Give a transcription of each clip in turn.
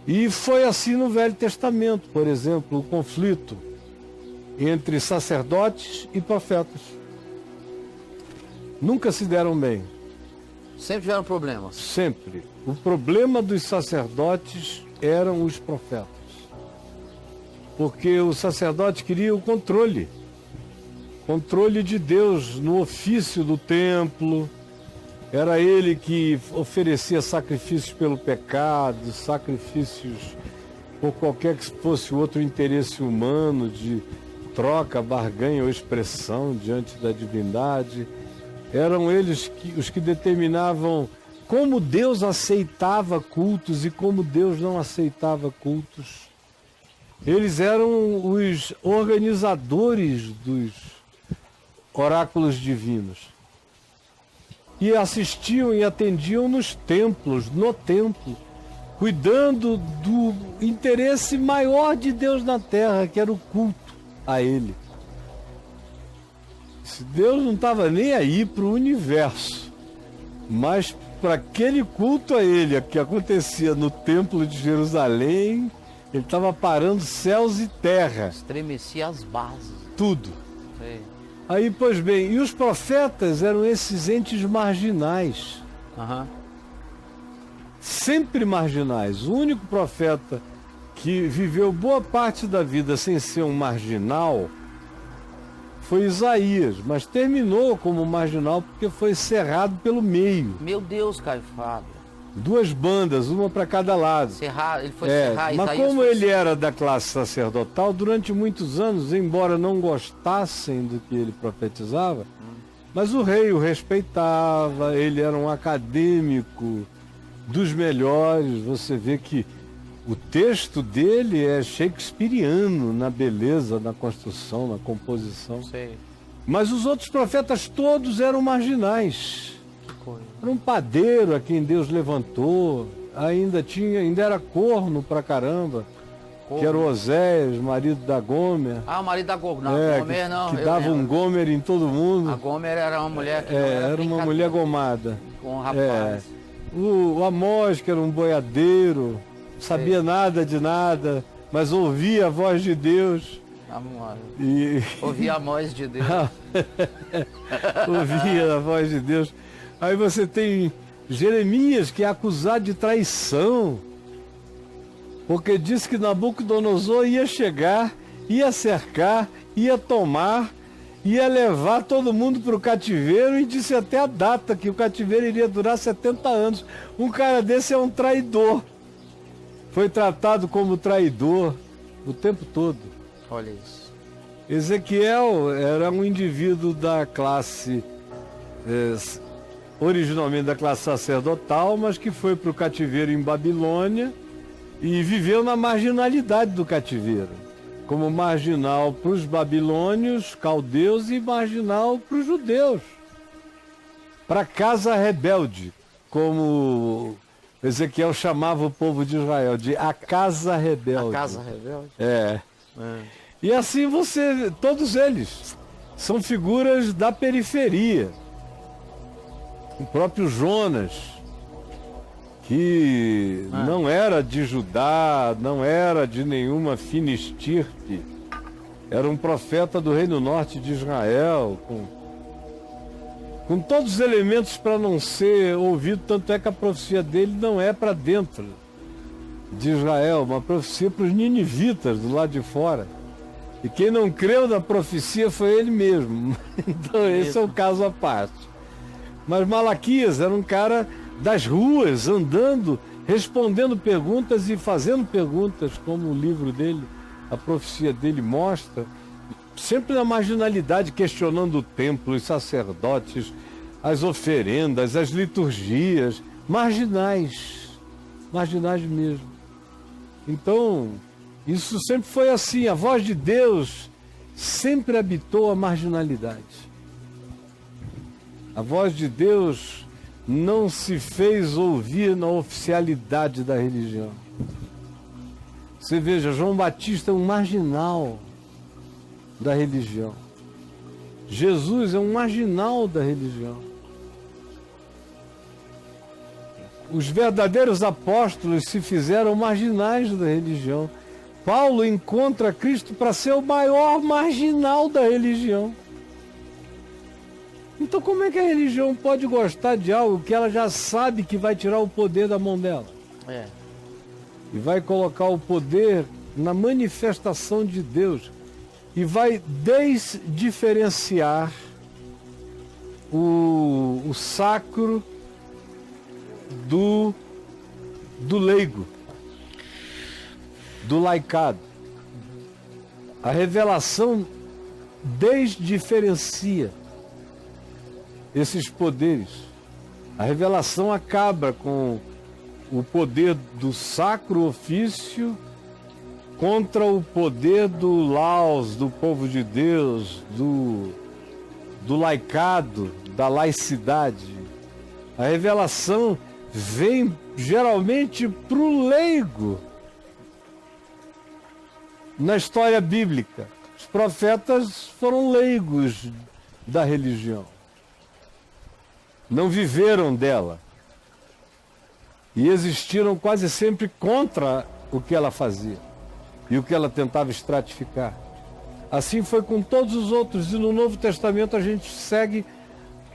E foi assim no Velho Testamento, por exemplo, o conflito entre sacerdotes e profetas. Nunca se deram bem. Sempre tiveram problemas. Sempre. O problema dos sacerdotes eram os profetas. Porque o sacerdote queria o controle de Deus no ofício do templo. Era ele que oferecia sacrifícios pelo pecado, sacrifícios por qualquer que fosse o outro interesse humano, de troca, barganha ou expressão diante da divindade. Eram eles os que determinavam como Deus aceitava cultos e como Deus não aceitava cultos. Eles eram os organizadores dos oráculos divinos. E assistiam e atendiam nos templos, no templo, cuidando do interesse maior de Deus na terra, que era o culto a Ele. Deus não estava nem aí para o universo, mas para aquele culto a Ele, que acontecia no templo de Jerusalém, Ele estava parando céus e terra. Estremecia as bases. Tudo. Sei. Aí, pois bem, e os profetas eram esses entes marginais. Uhum. Sempre marginais. O único profeta que viveu boa parte da vida sem ser um marginal foi Isaías, mas terminou como marginal porque foi cerrado pelo meio. Meu Deus, Caio Fábio. 2 bandas, uma para cada lado. Ele foi cerrar. Mas como ele era da classe sacerdotal, durante muitos anos, embora não gostassem do que ele profetizava, mas o rei o respeitava, ele era um acadêmico dos melhores. Você vê que o texto dele é shakespeariano na beleza, na construção, na composição. Sei. Mas os outros profetas todos eram marginais. Era um padeiro a quem Deus levantou, ainda era corno pra caramba, corno. Que era o Oséias, marido da Gomer. Ah, o marido da Gomer, não, Gomer não. Que dava um Gomer em todo mundo. A Gomer era uma mulher que era uma mulher gomada. Com um rapaz. O Amós, que era um boiadeiro, sabia nada de nada, mas ouvia a voz de Deus. Ouvia a voz de Deus. Ouvia a voz de Deus. Aí você tem Jeremias, que é acusado de traição, porque disse que Nabucodonosor ia chegar, ia cercar, ia tomar, ia levar todo mundo para o cativeiro, e disse até a data, que o cativeiro iria durar 70 anos. Um cara desse é um traidor. Foi tratado como traidor o tempo todo. Olha isso. Ezequiel era um indivíduo da classe... originalmente da classe sacerdotal, mas que foi para o cativeiro em Babilônia e viveu na marginalidade do cativeiro, como marginal para os babilônios, caldeus, e marginal para os judeus, para a casa rebelde, como Ezequiel chamava o povo de Israel, de a casa rebelde. A casa rebelde? E assim todos eles são figuras da periferia. O próprio Jonas, que não era de Judá, não era de nenhuma fina estirpe, era um profeta do Reino Norte de Israel, com todos os elementos para não ser ouvido, tanto é que a profecia dele não é para dentro de Israel, uma profecia para os ninivitas do lado de fora. E quem não creu na profecia foi ele mesmo. Então esse é um caso à parte. Mas Malaquias era um cara das ruas, andando, respondendo perguntas e fazendo perguntas, como o livro dele, a profecia dele mostra, sempre na marginalidade, questionando o templo, os sacerdotes, as oferendas, as liturgias, marginais mesmo. Então, isso sempre foi assim, a voz de Deus sempre habitou a marginalidade. A voz de Deus não se fez ouvir na oficialidade da religião. Você veja, João Batista é um marginal da religião. Jesus é um marginal da religião. os verdadeiros apóstolos se fizeram marginais da religião. Paulo encontra Cristo para ser o maior marginal da religião. Então como é que a religião pode gostar de algo que ela já sabe que vai tirar o poder da mão dela? E vai colocar o poder na manifestação de Deus. E vai desdiferenciar o sacro do leigo, do laicado. A revelação desdiferencia esses poderes. A revelação acaba com o poder do sacro ofício contra o poder do laos, do povo de Deus, do laicado, da laicidade. A revelação vem geralmente para o leigo. Na história bíblica, os profetas foram leigos da religião. Não viveram dela. E existiram quase sempre contra o que ela fazia e o que ela tentava estratificar. Assim foi com todos os outros, e no Novo Testamento a gente segue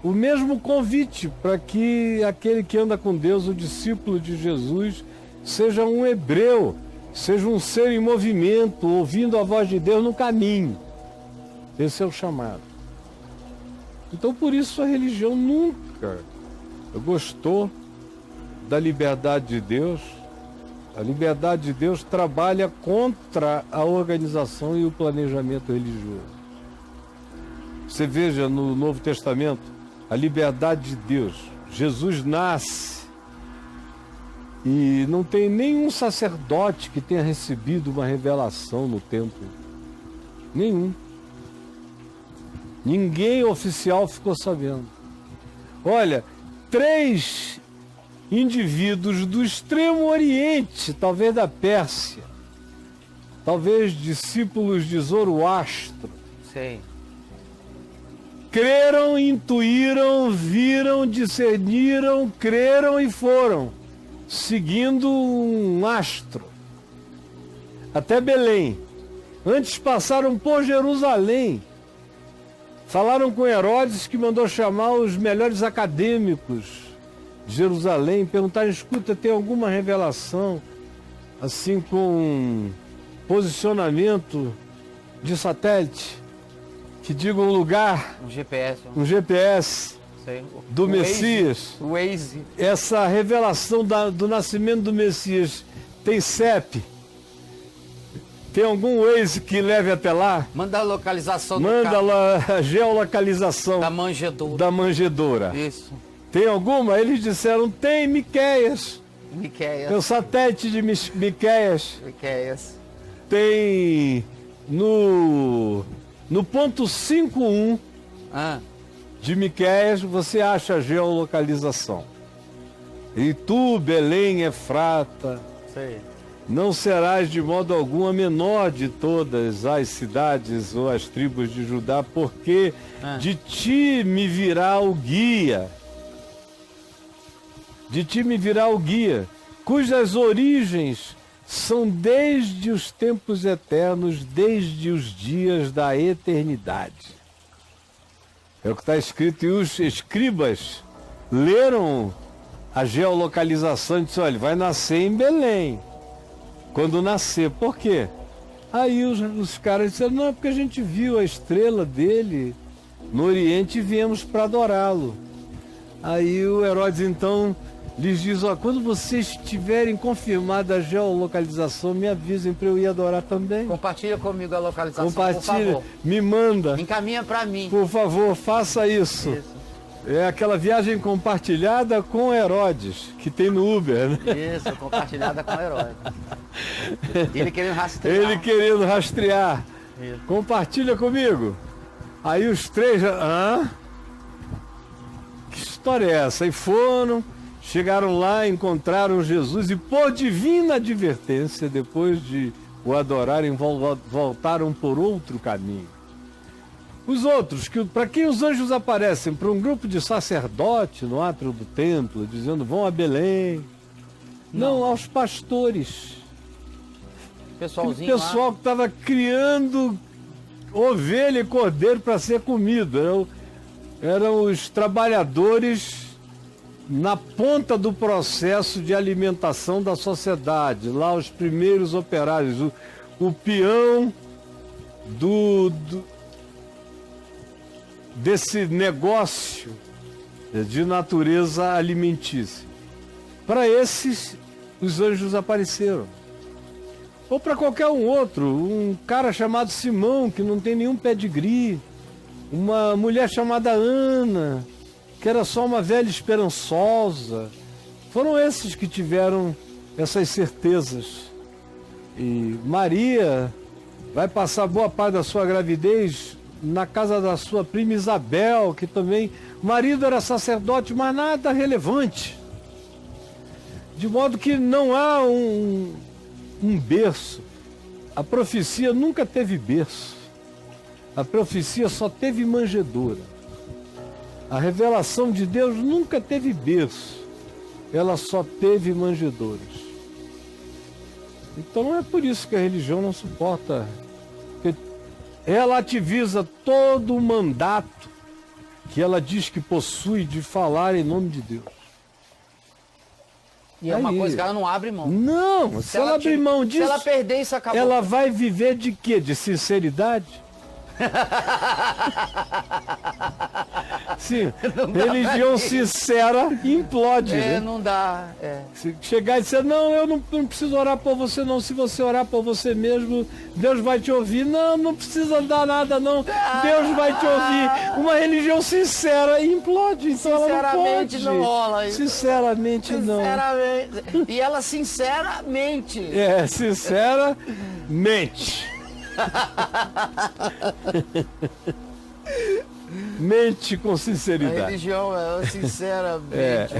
o mesmo convite para que aquele que anda com Deus, o discípulo de Jesus, seja um hebreu, seja um ser em movimento, ouvindo a voz de Deus no caminho. Esse é o chamado. Então por isso a religião nunca gostou da liberdade de Deus. A liberdade de Deus trabalha contra a organização e o planejamento religioso. Você veja no Novo Testamento a liberdade de Deus. Jesus nasce e não tem nenhum sacerdote que tenha recebido uma revelação no templo. Nenhum. Ninguém oficial ficou sabendo. Olha, 3 indivíduos do Extremo Oriente, talvez da Pérsia, talvez discípulos de Zoroastro, Sim. creram, intuíram, viram, discerniram, creram e foram, seguindo um astro, até Belém. Antes passaram por Jerusalém, falaram com Herodes, que mandou chamar os melhores acadêmicos de Jerusalém, perguntaram: escuta, tem alguma revelação assim com posicionamento de satélite que diga um lugar, um GPS Sei. do Messias? O Waze. Essa revelação do nascimento do Messias tem CEP? Tem algum Waze que leve até lá? Manda a localização Manda lá a geolocalização da manjedoura. da manjedoura. Isso. Tem alguma? Eles disseram: tem Miqueias. Tem o satélite de Miqueias. Tem no ponto 51 de Miqueias, você acha a geolocalização. E tu, Belém, Efrata, Sei. não serás de modo algum a menor de todas as cidades ou as tribos de Judá, porque de ti me virá o guia. De ti me virá o guia, cujas origens são desde os tempos eternos, desde os dias da eternidade. É o que está escrito, e os escribas leram a geolocalização e disseram: olha, vai nascer em Belém. Quando nascer, por quê? Aí os caras disseram: não, é porque a gente viu a estrela dele no Oriente e viemos para adorá-lo. Aí o Herodes então lhes diz: ó, quando vocês tiverem confirmado a geolocalização, me avisem para eu ir adorar também. Compartilha comigo a localização, Compartilha, por favor. me manda. Encaminha para mim. Por favor, faça isso. É aquela viagem compartilhada com Herodes, que tem no Uber, né? Isso, compartilhada com Herodes. Ele querendo rastrear. Ele querendo rastrear. Isso. Compartilha comigo. Aí os 3 já... Que história é essa? E foram, chegaram lá, encontraram Jesus e, por divina advertência, depois de o adorarem, voltaram por outro caminho. Os outros, para quem os anjos aparecem? Para um grupo de sacerdotes no átrio do templo, dizendo vão a Belém. Não, aos pastores. Pessoalzinho Pessoal lá. que estava criando ovelha e cordeiro para ser comido. Eram os trabalhadores na ponta do processo de alimentação da sociedade. Lá os primeiros operários, o peão desse negócio de natureza alimentícia. Para esses, os anjos apareceram. Ou para qualquer um outro, um cara chamado Simão, que não tem nenhum pedigree, uma mulher chamada Ana, que era só uma velha esperançosa. Foram esses que tiveram essas certezas. E Maria vai passar boa parte da sua gravidez na casa da sua prima Isabel, que também, o marido era sacerdote, mas nada relevante. De modo que não há um berço. A profecia nunca teve berço. A profecia só teve manjedoura. A revelação de Deus nunca teve berço. Ela só teve manjedouras. Então é por isso que a religião não suporta. Porque ela ativiza todo o mandato que ela diz que possui de falar em nome de Deus. E é uma coisa que ela não abre mão. Não, se ela abrir mão disso, se ela perder isso, acabou. Ela vai viver de quê? De sinceridade? Sim, religião sincera implode, né? Não dá. Se chegar e dizer, não, eu não preciso orar por você não, se você orar por você mesmo, Deus vai te ouvir. Não, não precisa dar nada não, Deus vai te ouvir. Uma religião sincera implode, então sinceramente ela não pode. Não rola. Sinceramente não. E ela sinceramente. Sinceramente. Mente com sinceridade. A religião é sinceramente.